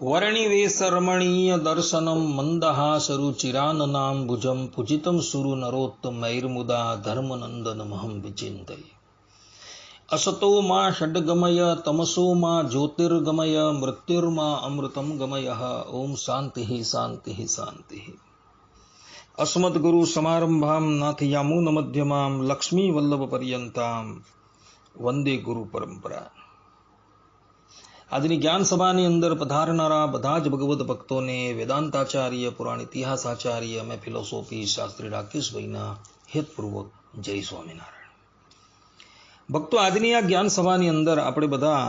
वर्णिवेशरमणीय दर्शनम मंदहासरुचिराननां भुजं पूजितं सुरु नरोत्तमैर्मुदा धर्मनंदनमहं विचिन्तये। असतो मा षड्गमय तमसो मा ज्योतिर्गमय मृत्युर्मा अमृतं गमयः। ओम शांति शांति शांति। अस्मद्गुरु समारंभां नाथयामुन मध्यमां लक्ष्मी वल्लभ पर्यंतां वंदे गुरु परंपरा। આજની જ્ઞાન સભાની અંદર પધારનારા બધા જ ભગવદ ભક્તોને વેદાંતાચાર્ય, પુરાણ ઇતિહાસાચાર્ય અને ફિલોસોફી શાસ્ત્રી રાકેશભાઈના હેતપૂર્વક જય સ્વામિનારાયણ. ભક્તો, આજની આ જ્ઞાન સભાની અંદર આપણે બધા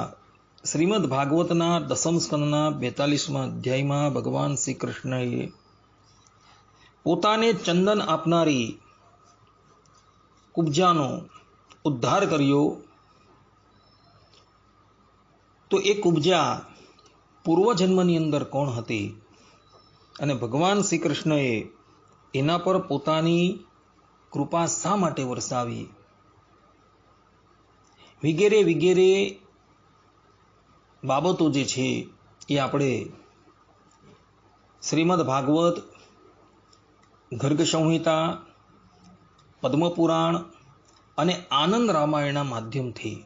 શ્રીમદ ભાગવતના દસમ સ્કંદના 42મા અધ્યાયમાં ભગવાન શ્રી કૃષ્ણએ પોતાને ચંદન આપનારી કુબ્જાનો ઉદ્ધાર કર્યો. તો એ કુબ્જા પૂર્વજન્મની અંદર કોણ હતી અને ભગવાન શ્રી કૃષ્ણએ એના પર પોતાની કૃપા શા માટે વરસાવી વગેરે વગેરે બાબતો જે છે એ આપણે શ્રીમદ ભાગવત, ગર્ગ સંહિતા, પદ્મપુરાણ અને આનંદ રામાયણના માધ્યમથી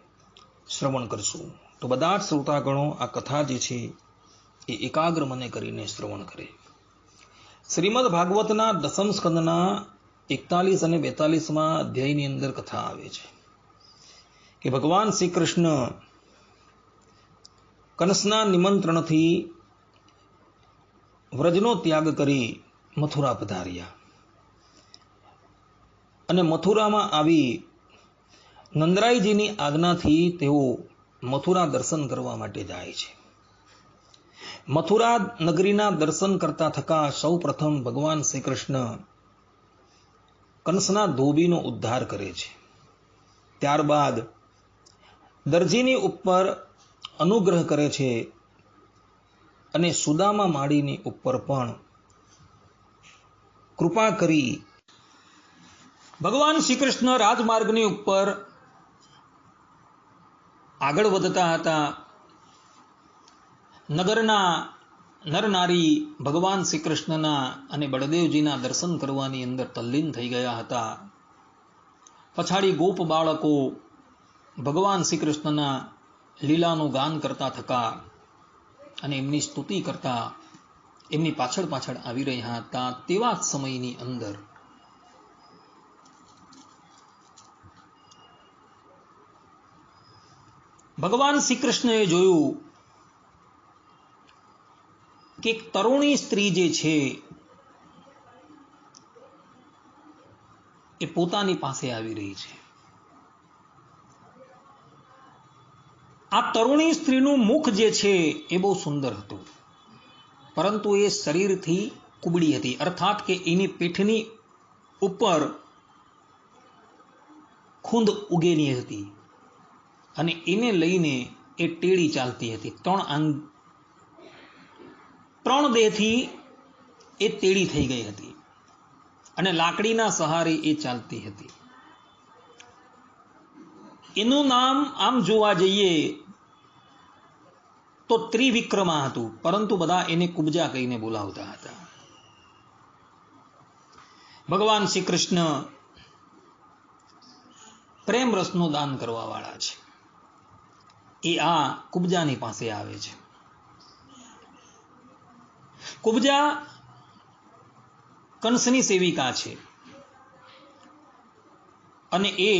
શ્રવણ કરશું. તો બધા જ શ્રોતાગણો આ કથા જે છે એ એકાગ્ર મને કરીને શ્રવણ કરે. શ્રીમદ ભાગવતના દસમ સ્કંદના 41 અને 42મા અધ્યાયની અંદર કથા આવે છે કે ભગવાન શ્રી કૃષ્ણ કંસના નિમંત્રણથી વ્રજનો ત્યાગ કરી મથુરા પધાર્યા અને મથુરામાં આવી નંદરાયજીની આજ્ઞાથી તેઓ મથુરા દર્શન કરવા માટે જાય છે. મથુરા નગરીના દર્શન કરતા થકા સૌ પ્રથમ ભગવાન શ્રી કૃષ્ણ કંસના ધોબીનો ઉદ્ધાર કરે છે. ત્યારબાદ દરજીની ઉપર અનુગ્રહ કરે છે અને સુદામા માળીની ઉપર પણ કૃપા કરી ભગવાન શ્રી કૃષ્ણ રાજમાર્ગની ઉપર આગળ વધતા હતા. નગરના નરનારી ભગવાન શ્રી કૃષ્ણના અને બળદેવજીના દર્શન કરવાની અંદર તલ્લીન થઈ ગયા હતા. પછાડી ગોપ બાળકો ભગવાન શ્રી કૃષ્ણના લીલાનું ગાન કરતા થકા અને એમની સ્તુતિ કરતા એમની પાછળ પાછળ આવી રહ્યા હતા. તેવા જ સમયની અંદર ભગવાન શ્રી કૃષ્ણએ જોયું કે એક તરુણી સ્ત્રી જે છે એ પોતાની પાસે આવી રહી છે. આ તરુણી સ્ત્રીનું મુખ જે છે એ બહુ સુંદર હતું, પરંતુ એ શરીરથી કુબડી હતી, અર્થાત કે એની પીઠની ઉપર ખૂંદ ઉગેલી હતી અને એને લઈને એ ટેડી ચાલતી હતી. ત્રણ દેહથી એ ટેડી થઈ ગઈ હતી અને લાકડીના સહારે એ ચાલતી હતી. એનું નામ આમ જોવા જઈએ તો ત્રિવિક્રમા હતું, પરંતુ બધા એને કુબ્જા કહીને બોલાવતા હતા. ભગવાન શ્રી કૃષ્ણ પ્રેમ રસનું દાન કરવા વાળા છે. એ આ કુબ્જાની પાસે આવે છે. કુબ્જા કંસની સેવિકા છે અને એ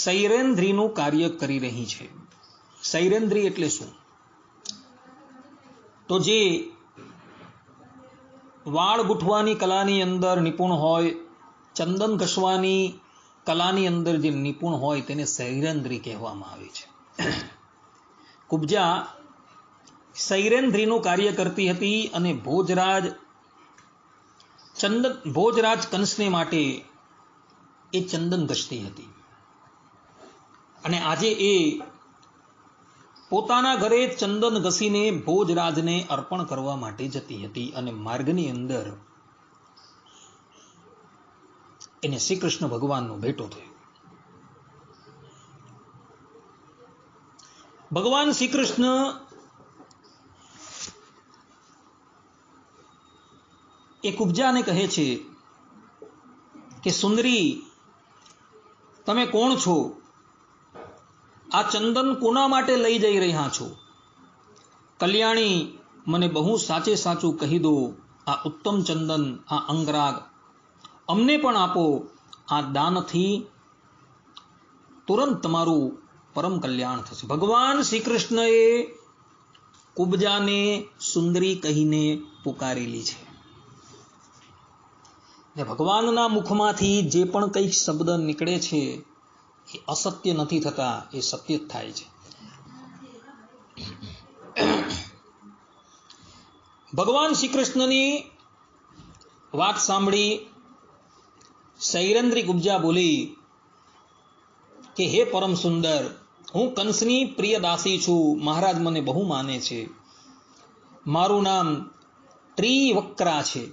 સૈરેન્દ્રીનું કાર્ય કરી રહી છે. સૈરેન્દ્રી એટલે શું? તો જે વાળ ગૂંથવાની કલાની અંદર નિપુણ હોય, ચંદન ઘસવાની કલાની અંદર જે નિપુણ હોય તેને સૈરેન્દ્રી કહેવામાં આવે છે. કુબ્જા સૈરેન્દ્રીનું કાર્ય કરતી હતી અને ભોજરાજ કંસને માટે એ ચંદન ઘસતી હતી. અને આજે એ પોતાના ઘરે ચંદન ઘસીને ભોજરાજને અર્પણ કરવા માટે જતી હતી અને માર્ગની અંદર એને શ્રી કૃષ્ણ ભગવાનનો ભેટો થયો. ભગવાન શ્રી કૃષ્ણ એ કુબજાને કહે છે કે સુંદરી, તમે કોણ છો? આ ચંદન કોના માટે લઈ જઈ રહ્યા છો? કલ્યાણી, મને બહુ સાચે સાચું કહી દો. આ ઉત્તમ ચંદન, આ અંગરાગ અમને પણ આપો. આ દાનથી તુરંત તમારું પરમ કલ્યાણ થશે. ભગવાન શ્રી કૃષ્ણએ કુબજાને સુંદરી કહીને પુકારેલી છે. ભગવાનના મુખમાંથી જે પણ કંઈક શબ્દ નીકળે છે એ અસત્ય નથી થતા, એ સત્ય જ થાય છે. ભગવાન શ્રી કૃષ્ણની વાત સાંભળી સૈરંદ્રી કુબજા બોલી કે હે પરમ સુંદર, હું કંસની પ્રિય દાસી છું. મહારાજ મને બહુ માને છે. મારું નામ ત્રિવક્રા છે.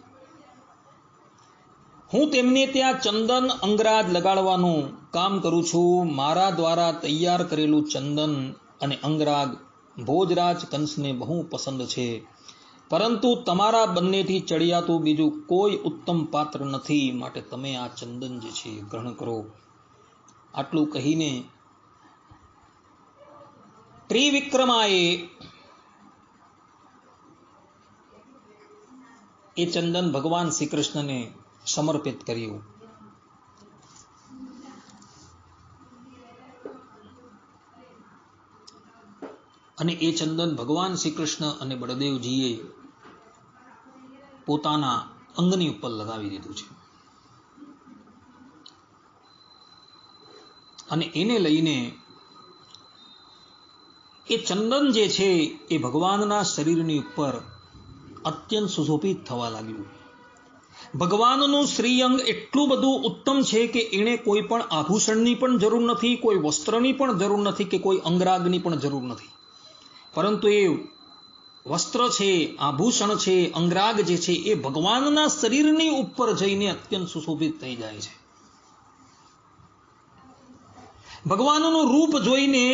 હું તેમને ત્યાં ચંદન અંગરાજ લગાડવાનું કામ કરું છું. મારા દ્વારા તૈયાર કરેલું ચંદન અને અંગરાગ ભોજરાજ કંસને બહુ પસંદ છે. પરંતુ તમારા બંનેથી ચડિયાતું બીજું કોઈ ઉત્તમ પાત્ર નથી, માટે તમે આ ચંદન જે છે ગ્રહણ કરો. આટલું કહીને ત્રિવિક્રમાએ એ ચંદન ભગવાન શ્રી કૃષ્ણને સમર્પિત કર્યું. અને એ ચંદન ભગવાન શ્રી કૃષ્ણ અને બળદેવજીએ પોતાના અંગની ઉપર લગાવી દીધું છે. અને એને લઈને એ ચંદન જે છે એ ભગવાનના શરીરની ઉપર અત્યંત સુશોભિત થવા લાગ્યું. ભગવાનનું શ્રીઅંગ એટલું બધું ઉત્તમ છે કે એને કોઈ પણ આભૂષણની પણ જરૂર નથી, કોઈ વસ્ત્રની પણ જરૂર નથી, કે કોઈ અંગરાગની પણ જરૂર નથી. પરંતુ એ વસ્ત્ર છે, આભૂષણ છે, અંગરાગ જે છે એ ભગવાનના શરીરની ઉપર જઈને અત્યંત સુશોભિત થઈ જાય છે. ભગવાનનું રૂપ જોઈને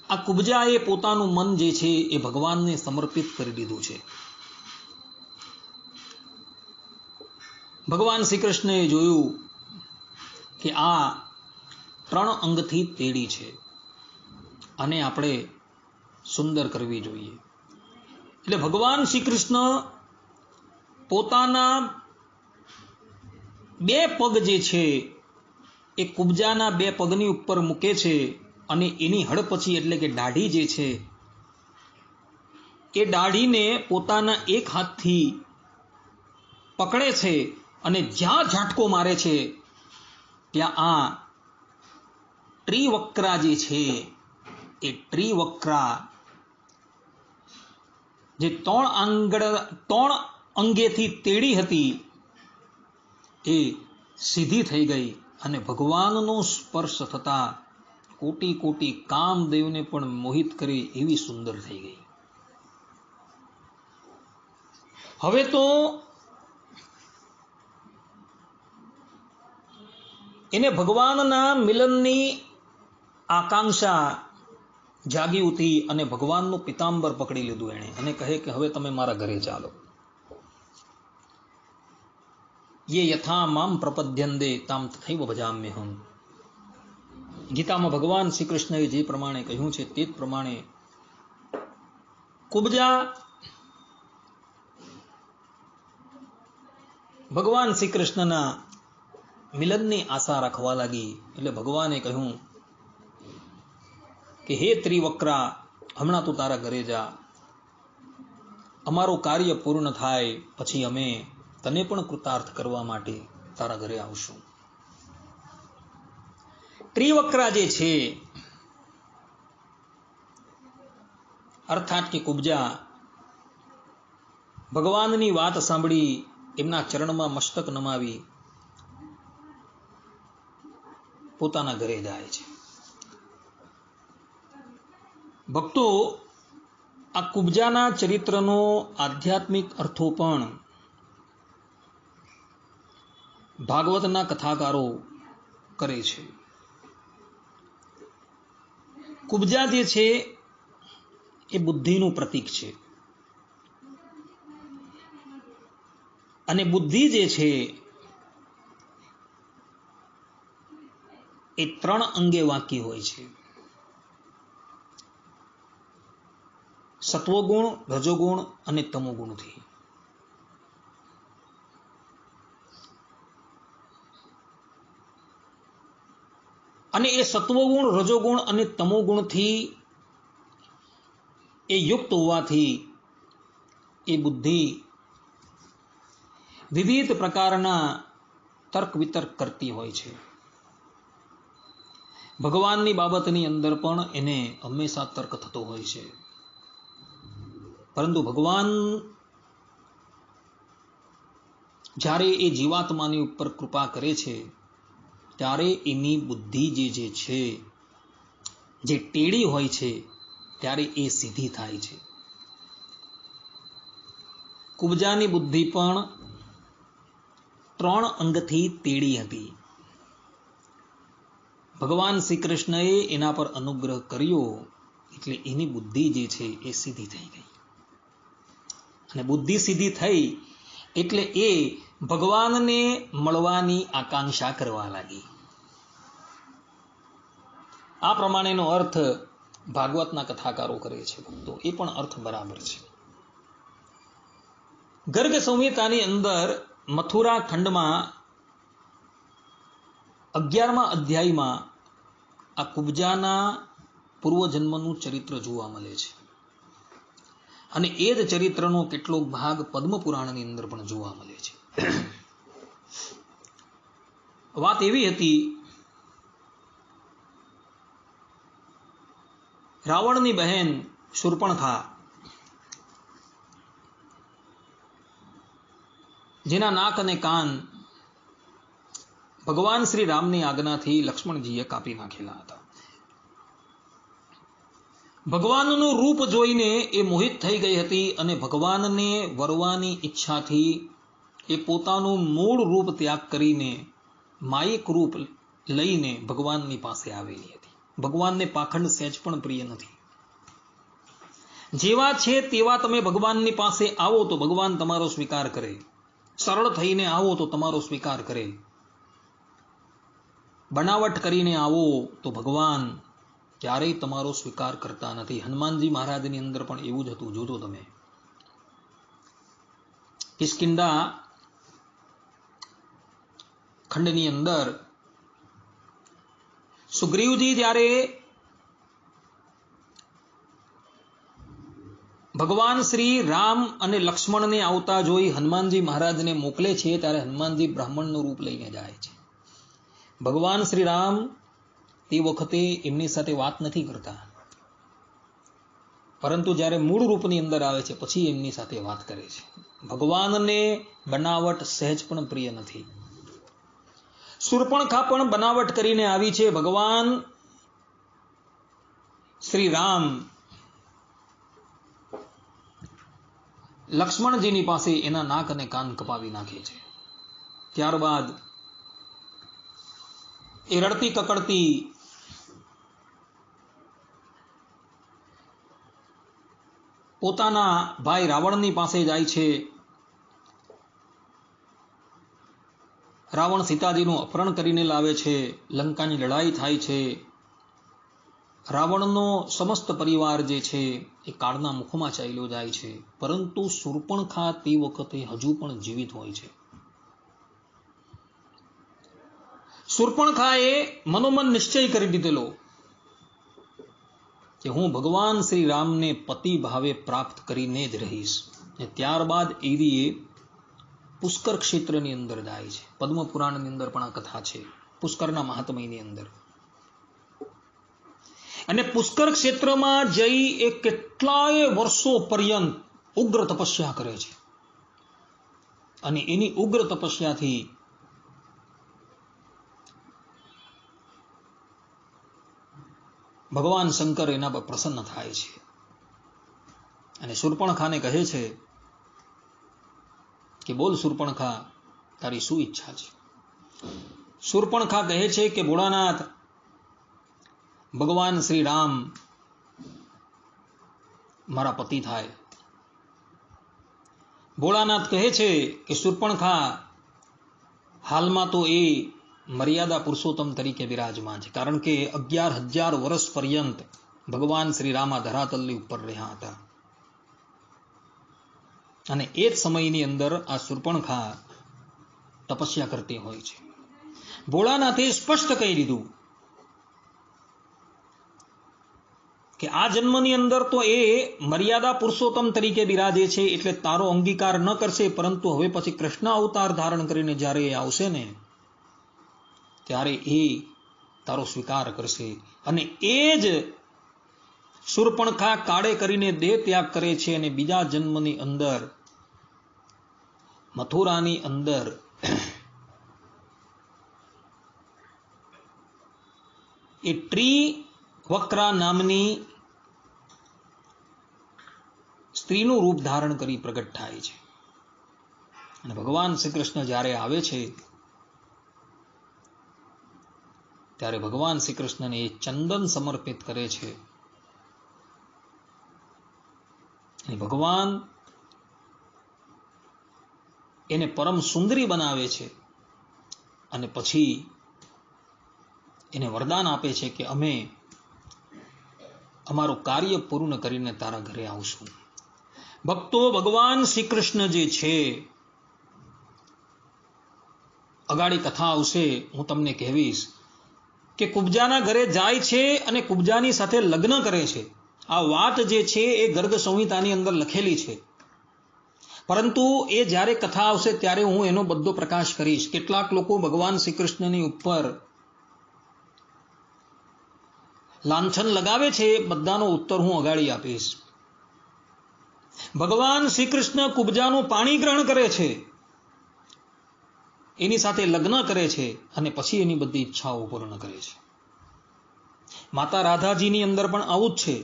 આ કુબજાએ પોતાનું મન જે છે એ ભગવાનને સમર્પિત કરી દીધું છે. ભગવાન શ્રી કૃષ્ણએ જોયું કે આ 3 અંગથી તેડી છે, અને આપણે સુંદર કરવી જોઈએ. એટલે ભગવાન શ્રી કૃષ્ણ પોતાના 2 પગ જે છે એ કુબજાના 2 પગની ઉપર મૂકે છે, અને એની હડપચી એટલે કે દાઢી જે છે એ દાઢીને પોતાના એક હાથથી પકડે છે, અને જ્યાં ઝાટકો મારે છે ત્યાં આ ત્રિવક્રા જે છે એ ત્રિવક્રા જે 3 અંગેથી તેડી હતી એ સીધી થઈ ગઈ, અને ભગવાનનો સ્પર્શ થતા કોટી કોટી કામદેવને પણ મોહિત કરે એવી સુંદર થઈ ગઈ. હવે તો એને ભગવાનના મિલનની આકાંક્ષા જાગી ઉઠી, અને ભગવાનનું પિતાંબર પકડી લીધું એણે, અને કહે કે હવે તમે મારા ઘરે ચાલો. ये यथा माम प्रपद्यन्ते ताम तथैव भजाम्यहम्. ગીતામાં ભગવાન શ્રી કૃષ્ણએ જે પ્રમાણે કહ્યું છે તે જ પ્રમાણે કુબજા ભગવાન શ્રી કૃષ્ણના મિલનની આશા રાખવા લાગી. એટલે ભગવાને કહ્યું કે હે ત્રિવક્રા, હમણાં તું તારા ઘરે જા. અમારું કાર્ય પૂર્ણ થાય પછી અમે તને પણ કૃતાર્થ કરવા માટે તારા ઘરે આવશું. ત્રિવક્રા જે છે અર્થાત કે કુબજા ભગવાનની વાત સાંભળી એમના ચરણમાં મસ્તક નમાવી પોતાના ઘરે જાય છે. ભક્તો, આ કુબજાના ચરિત્રનો આધ્યાત્મિક અર્થો પણ ભાગવતના કથાકારો કરે છે. કુબજા જે છે એ બુદ્ધિનું પ્રતીક છે. અને બુદ્ધિ જે છે એ 3 અંગે વાંકી હોય છે. સત્વગુણ, રજોગુણ અને તમોગુણથી. અને એ સત્વગુણ, રજોગુણ અને તમોગુણથી એ યુક્ત હોવાથી એ બુદ્ધિ વિવિધ પ્રકારના તર્ક વિતર્ક કરતી હોય છે. ભગવાનની બાબતની અંદર પણ એને હંમેશા તર્ક થતો હોય છે. પરંતુ ભગવાન જ્યારે એ જીવાત્માની ઉપર કૃપા કરે છે ત્યારે એની બુદ્ધિ જે છે જે ટેડી હોય છે ત્યારે એ સીધી થાય છે. કુબજાની બુદ્ધિ પણ 3 અંગથી ટેડી હતી. ભગવાન શ્રી કૃષ્ણએ એના પર અનુગ્રહ કર્યો એટલે એની બુદ્ધિ જે છે એ સીધી થઈ ગઈ. અને બુદ્ધિ સીધી થઈ એટલે એ ભગવાનને મળવાની આકાંક્ષા કરવા લાગી. આ પ્રમાણેનો અર્થ ભાગવતના કથાકારો કરે છે. તો એ પણ અર્થ બરાબર છે. ગર્ગ સંહિતાની અંદર મથુરા ખંડમાં 11મા અધ્યાયમાં આ કુબજાના પૂર્વજન્મનું ચરિત્ર જોવા મળે છે. અને એ જ ચરિત્રનો કેટલોક ભાગ પદ્મપુરાણની અંદર પણ જોવા મળે છે. વાત એવી હતી, રાવણની બહેન શૂર્પણખા, જેના નાક અને કાન ભગવાન શ્રી રામની આજ્ઞાથી લક્ષ્મણજીએ કાપી નાખેલા હતા. ભગવાનનું રૂપ જોઈને એ મોહિત થઈ ગઈ હતી અને ભગવાનને વરવાની ઈચ્છાથી એ પોતાનું મૂળ રૂપ ત્યાગ કરીને માયિક રૂપ લઈને ભગવાનની પાસે આવેલી હતી. ભગવાનને પાખંડ સહેજ પણ પ્રિય નથી. જેવા છે તેવા તમે ભગવાનની પાસે આવો તો ભગવાન તમારો સ્વીકાર કરે. સરળ થઈને આવો તો તમારો સ્વીકાર કરે. બનાવટ કરીને આવો તો ભગવાન ક્યારેય તમારો સ્વીકાર કરતા નથી. હનુમાનજી મહારાજની અંદર પણ એવું જ હતું. જોજો તમે, કિષ્કિંધા ખંડની અંદર સુગ્રીવજી જ્યારે ભગવાન શ્રી રામ અને લક્ષ્મણને આવતા જોઈ હનુમાનજી મહારાજને મોકલે છે ત્યારે હનુમાનજી બ્રાહ્મણનું રૂપ લઈને જાય છે. ભગવાન શ્રી રામ તે વખતે એમની સાથે વાત નથી કરતા, પરંતુ જ્યારે મૂળ રૂપની અંદર આવે છે પછી એમની સાથે વાત કરે છે. ભગવાનને બનાવટ સહેજ પણ પ્રિય નથી. શૂર્પણખા પણ બનાવટ કરીને આવી છે. ભગવાન શ્રી રામ લક્ષ્મણજીની પાસે એના નાક અને કાન કપાવી નાખે છે. ત્યારબાદ એ રડતી કકડતી પોતાના ભાઈ રાવણની પાસે જાય છે. રાવણ સીતાજીનું અપહરણ કરીને લાવે છે. લંકાની લડાઈ થાય છે. રાવણનો સમસ્ત પરિવાર જે છે એ કાળના મુખમાં ચાલ્યો જાય છે. પરંતુ શૂર્પણખા તે વખતે હજુ પણ જીવિત હોય છે. શૂર્પણખાએ મનોમન નિશ્ચય કરી દીધેલો કે હું ભગવાન શ્રી રામને પતિ ભાવે પ્રાપ્ત કરીને જ રહીશ. અને ત્યારબાદ એવી પુષ્કર ક્ષેત્રની અંદર જાય છે. પદ્મ પુરાણની અંદર પણ આ કથા છે, પુષ્કરના મહાત્મ્યની અંદર. અને પુષ્કર ક્ષેત્રમાં જઈ એ કેટલાય વર્ષો પર્યંત ઉગ્ર તપસ્યા કરે છે. અને એની ઉગ્ર તપસ્યાથી ભગવાન શંકર એના પર પ્રસન્ન થાય છે. અને શૂર્પણખાને કહે છે કે બોલ શૂર્પણખા, તારી શું ઈચ્છા છે? શૂર્પણખા કહે છે કે ભોળાનાથ, ભગવાન શ્રી રામ મારા પતિ થાય, ભોળાનાથ કહે છે કે શૂર્પણખા હાલમાં તો એ મર્યાદા પુરુષોત્તમ તરીકે બિરાજમાન છે, કારણ કે 11,000 વર્ષ પર્યંત ભગવાન શ્રી રામા ધરાતલની ઉપર રહ્યા હતા અને એ જ સમયની અંદર આ શૂર્પણખા તપસ્યા કરતી હોય છે. ભોળાનાથે સ્પષ્ટ કહી દીધું કે આ જન્મની અંદર તો એ મર્યાદા પુરુષોત્તમ તરીકે બિરાજે છે, એટલે તારો અંગીકાર ન કરશે, પરંતુ હવે પછી કૃષ્ણ અવતાર ધારણ કરીને જ્યારે એ આવશે ને ત્યારે એ તારો સ્વીકાર કરશે. અને એ જ શૂર્પણખા કાળે કરીને દેહ ત્યાગ કરે છે અને બીજા જન્મની અંદર મથુરાની અંદર એ ટ્રી વક્રા નામની સ્ત્રીનું રૂપ ધારણ કરી પ્રગટ થાય છે. અને ભગવાન શ્રી કૃષ્ણ જ્યારે આવે છે ત્યારે ભગવાન શ્રી કૃષ્ણને એ ચંદન સમર્પિત કરે છે અને ભગવાન એને પરમ સુંદરી બનાવે છે અને પછી એને વરદાન આપે છે કે અમે અમારું કાર્ય પૂર્ણ કરીને તારા ઘરે આવશું. ભક્તો, ભગવાન શ્રી કૃષ્ણ જે છે, અગાડી કથા આવશે, હું તમને કહેવીશ કે કુબજાના ઘરે જાય છે અને કુબજાની સાથે લગ્ન કરે છે. આ વાત જે છે એ ગર્ગ સંહિતાની અંદર લખેલી છે, પરંતુ એ જ્યારે કથા આવશે ત્યારે હું એનો બધો પ્રકાશ કરીશ. કેટલાક લોકો ભગવાન શ્રી કૃષ્ણની ઉપર લાંછન લગાવે છે, બધાનો ઉત્તર હું અગાડી આપીશ. ભગવાન શ્રી કૃષ્ણ કુબજાનું પાણી ગ્રહણ કરે છે, એની સાથે લગ્ન કરે છે અને પછી એની બધી ઈચ્છાઓ પૂર્ણ કરે છે. માતા રાધાજીની અંદર પણ આવું જ છે.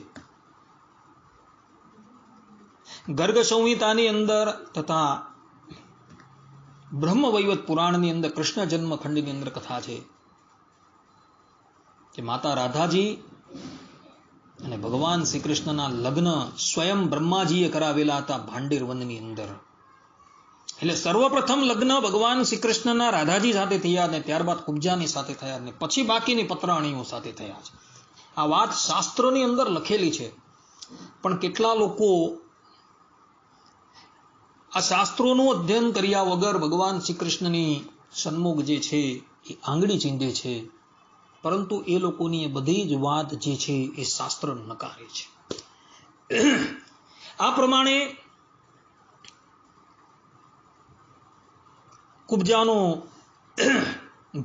ગર્ગ સંહિતાની અંદર તથા બ્રહ્મવૈવત પુરાણની અંદર કૃષ્ણ જન્મ ખંડની અંદર કથા છે કે માતા રાધાજી અને ભગવાન શ્રી કૃષ્ણના લગ્ન સ્વયં બ્રહ્માજીએ કરાવેલા હતા ભાંડેર વનની અંદર. એટલે સર્વપ્રથમ લગ્ન ભગવાન શ્રી કૃષ્ણના રાધાજી સાથે થયા અને ત્યારબાદ કુબજાની સાથે થયા અને પછી બાકીની પત્રાણીઓ સાથે થયા છે. આ વાત શાસ્ત્રોની અંદર લખેલી છે, પણ કેટલા લોકો આ શાસ્ત્રોનું અધ્યયન કર્યા વગર ભગવાન શ્રી કૃષ્ણની સન્મુખ જે છે એ આંગળી ચીંધે છે, પરંતુ એ લોકોની એ બધી જ વાત જે છે એ શાસ્ત્ર નકારે છે. આ પ્રમાણે કુબજાનો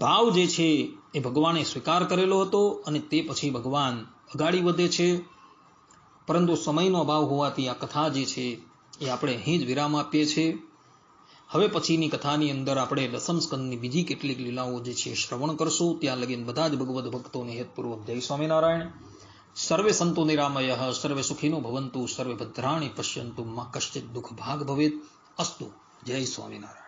ભાવ જે છે એ ભગવાને સ્વીકાર કરેલો હતો અને તે પછી ભગવાન અગાડી વધે છે. પરંતુ સમયનો અભાવ હોવાથી આ કથા જે છે એ આપણે અહીં જ વિરામ આપીએ છીએ. હવે પછીની કથાની અંદર આપણે દસમ સ્કંદની બીજી કેટલીક લીલાઓ જે છે શ્રવણ કરશું. ત્યાં લગીન બધા જ ભગવદ ભક્તોને હેતપૂર્વક જય સ્વામિનારાયણ. સર્વે સંતો નિરામયઃ, સર્વે સુખીનો ભવંતુ, સર્વે ભદ્રાણી પશ્યંતુ, માં કશ્ચિત દુઃખ ભાગ ભવેત. અસ્તુ. જય સ્વામિનારાયણ.